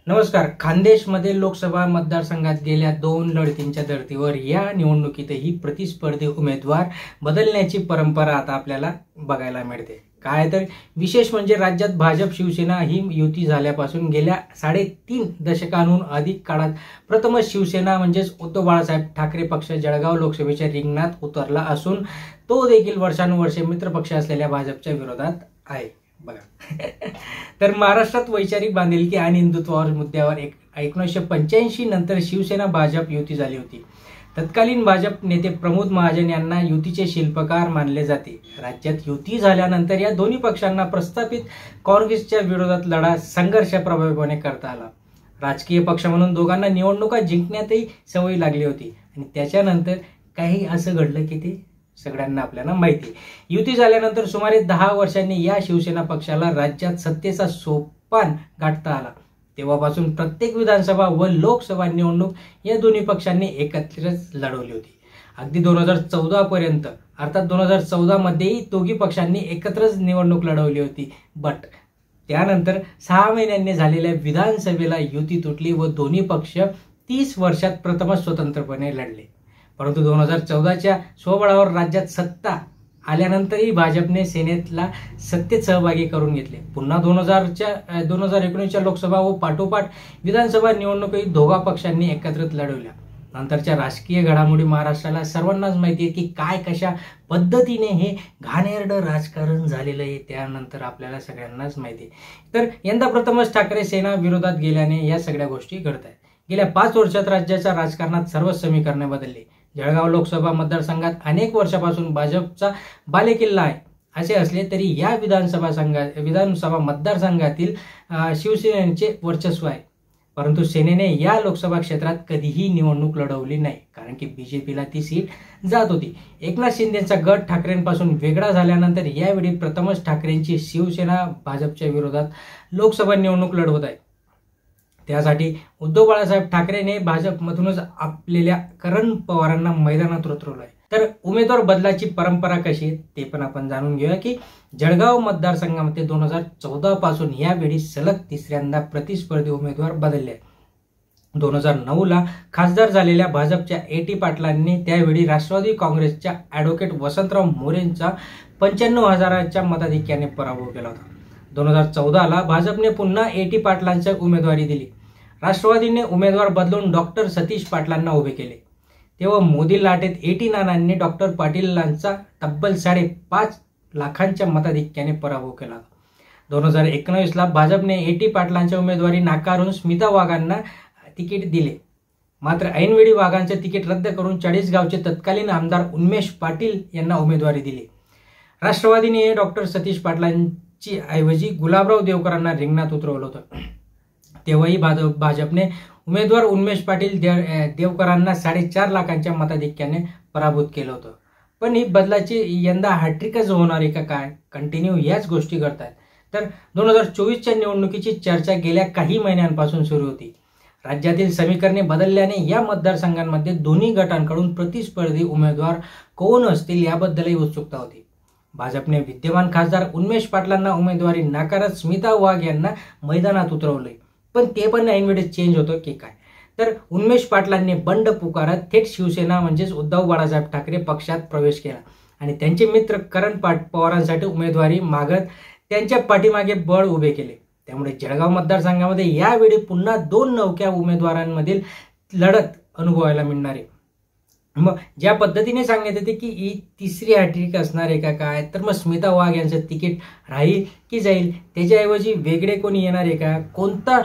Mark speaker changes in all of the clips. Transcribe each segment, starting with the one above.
Speaker 1: नमस्कार. खान्देशमध्ये लोकसभा मतदारसंघात गेल्या 2 लढतींच्या धर्तीवर या निवडणुकीतही प्रतिस्पर्धी उमेदवार बदलण्याची परंपरा आता आपल्याला बघायला मिळते. काय तर विशेष म्हणजे राज्यात भाजप शिवसेना ही युती झाल्यापासून गेल्या 3.5 दशकांहून अधिक काळात प्रथमच शिवसेना म्हणजेच उद्धव बाळासाहेब ठाकरे पक्ष जळगाव लोकसभेच्या रिंगणात उतरला असून तो देखील वर्षानुवर्षे मित्रपक्ष असलेल्या भाजपच्या विरोधात आहे. बघा तर महाराष्ट्रात वैचारिक बांधिलकी आणि हिंदुत्वावर मुद्द्यावर 1985 नंतर शिवसेना भाजप युती झाली होती. तत्कालीन भाजप नेते प्रमोद महाजन यांना युतीचे शिल्पकार मानले जाते. राज्यात युती झाल्यानंतर या दोन्ही पक्षांना प्रस्थापित काँग्रेसच्या विरोधात लढा संघर्ष प्रभावीपणे करता आला. राजकीय पक्ष म्हणून दोघांना निवडणुका जिंकण्यातही सवय लागली होती आणि त्याच्यानंतर काही असं घडलं की ते सगळ्यांना आपल्याला माहिती आहे. युती झाल्यानंतर सुमारे 10 वर्षांनी या शिवसेना पक्षाला राज्यात सत्तेचा सोपान गाठता आला. तेव्हापासून प्रत्येक विधानसभा व लोकसभा निवडणूक या दोन्ही पक्षांनी एकत्रच लढवली होती. अगदी 2014 पर्यंत अर्थात 2014 मध्येही दोघी पक्षांनी एकत्रच निवडणूक लढवली होती. बट त्यानंतर 6 महिन्यांनी झालेल्या विधानसभेला युती तुटली व दोन्ही पक्ष 30 वर्षात प्रथमच स्वतंत्रपणे लढले. परंतु 2014च्या स्वबळावर राज्यात सत्ता आल्यानंतरही भाजपने सेनेतला सत्तेत सहभागी करून घेतले. पुन्हा 2019च्या लोकसभा व पाठोपाठ विधानसभा निवडणुकही दोघा पक्षांनी एकत्रित लढवल्या. नंतरच्या राजकीय घडामोडी महाराष्ट्राला सर्वांनाच माहिती आहे की काय कशा पद्धतीने हे घाणेरडं राजकारण झालेलं आहे. त्यानंतर आपल्याला सगळ्यांनाच माहिती आहे. तर यंदा प्रथमच ठाकरे सेना विरोधात गेल्याने या सगळ्या गोष्टी घडत आहेत. गेल्या 5 वर्षात राज्याच्या राजकारणात सर्वच समीकरणे बदलली. जळगाव लोकसभा मतदारसंघात अनेक वर्षापासून भाजपचा बालेकिल्ला आहे असे असले तरी या विधानसभा मतदारसंघातील शिवसेनेचे वर्चस्व आहे. परंतु सेनेने या लोकसभा क्षेत्रात कधीही निवडणूक लढवली नाही, कारण की बीजेपीला ती सीट जात होती. एकनाथ शिंदेचा गट ठाकरेंपासून वेगळा झाल्यानंतर यावेळी प्रथमच ठाकरेंची शिवसेना भाजपच्या विरोधात लोकसभा निवडणूक लढवत आहे. त्यासाठी उद्धव बाळासाहेब ठाकरेने भाजपमधूनच आपलेल्या करण पवारांना मैदानात उतरवलं आहे. तर उमेदवार बदलाची परंपरा कशी आहे ते पण आपण जाणून घेऊया की जळगाव मतदारसंघामध्ये 2014 पासून यावेळी सलग 3ऱ्यांदा प्रतिस्पर्धी उमेदवार बदलले आहेत. 2009ला खासदार झालेल्या भाजपच्या A.T. पाटलांनी त्यावेळी राष्ट्रवादी काँग्रेसच्या ॲडव्होकेट वसंतराव मोरेंचा 95,000च्या मताधिक्याने पराभव केला होता. 2014ला भाजपने पुन्हा A.T. पाटलांची उमेदवारी दिली. राष्ट्रवादीने उमेदवार बदलून डॉक्टर सतीश पाटलांना उभे केले. तेव्हा मोदी लाटेत A.T. नानांनी डॉक्टर पाटीलांचा तब्बल 5.5 लाखांच्या मताधिक्याने पराभव केला. 2019ला भाजपने A.T. पाटलांच्या उमेदवारी नाकारून स्मिता वाघांना तिकीट दिले. मात्र ऐनवेळी वाघांचे तिकीट रद्द करून चाळीसगावचे तत्कालीन आमदार उन्मेष पाटील यांना उमेदवारी दिली. राष्ट्रवादीने डॉक्टर सतीश पाटलांची ऐवजी गुलाबराव देवकरांना रिंगणात उतरवलं होतं. तेव्हाही भाजपने उमेदवार उन्मेष पाटील देवकरांना 4.5 लाखांच्या मताधिक्याने पराभूत केलं होतं. पण ही बदलाची यंदा हॅट्रिकच होणार आहे का काय? कंटिन्यू याच गोष्टी घडतात. तर 2024च्या निवडणुकीची चर्चा गेल्या काही महिन्यांपासून सुरू होती. राज्यातील समीकरणे बदलल्याने या मतदारसंघांमध्ये दोन्ही गटांकडून प्रतिस्पर्धी उमेदवार कोण असतील याबद्दलही उत्सुकता होती. भाजपने विद्यमान खासदार उन्मेष पाटलांना उमेदवारी नाकारत स्मिता वाघ यांना मैदानात उतरवले. पण ते पण ऐनवेळी चेंज होतं की काय? तर उन्मेष पाटलांनी बंड पुकारत थेट शिवसेना म्हणजेच उद्धव बाळासाहेब ठाकरे पक्षात प्रवेश केला आणि त्यांचे मित्र करण पवारांसाठी उमेदवारी मागत त्यांच्या पाठीमागे बळ उभे केले. त्यामुळे जळगाव मतदारसंघामध्ये यावेळी पुन्हा 2 नवख्या उमेदवारांमधील लढत अनुभवायला मिळणार आहे. मग ज्या पद्धतीने सांगण्यात येते की ही 3री हॅट्रिक असणार आहे का काय? तर मग स्मिता वाघ यांचं तिकीट राहील की जाईल? त्याच्याऐवजी वेगळे कोणी येणार आहे का? कोणता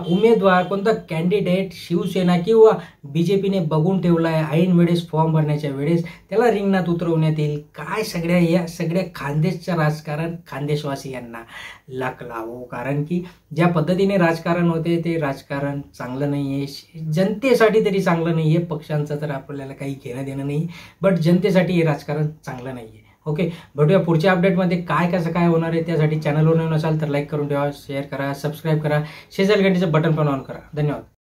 Speaker 1: उमेदवार कोणता कॅन्डिडेट शिवसेना किंवा बीजेपीने बघून ठेवला आहे ऐन वेळेस फॉर्म भरण्याच्या वेळेस त्याला रिंगणात उतरवण्यात येईल? काय या सगळ्या खानदेशचं राजकारण खानदेशवासियांना लागला हो. कारण की ज्या पद्धतीने राजकारण होते ते राजकारण चांगलं नाही आहे. जनतेसाठी तरी चांगलं नाही आहे. पक्षांचं तर आपल्याला काही घेणं देणं नाही. बट जनतेसाठी हे राजकारण चांगलं नाही आहे. ओके, भेटूया पुढच्या अपडेटमध्ये. कसं काय होणार आहे त्यासाठी चॅनलवर नवीन असाल तर लाईक करून ठेवा, शेअर करा, सबस्क्राईब करा, शेजारी घंटीचं बटन पण ऑन करा. धन्यवाद.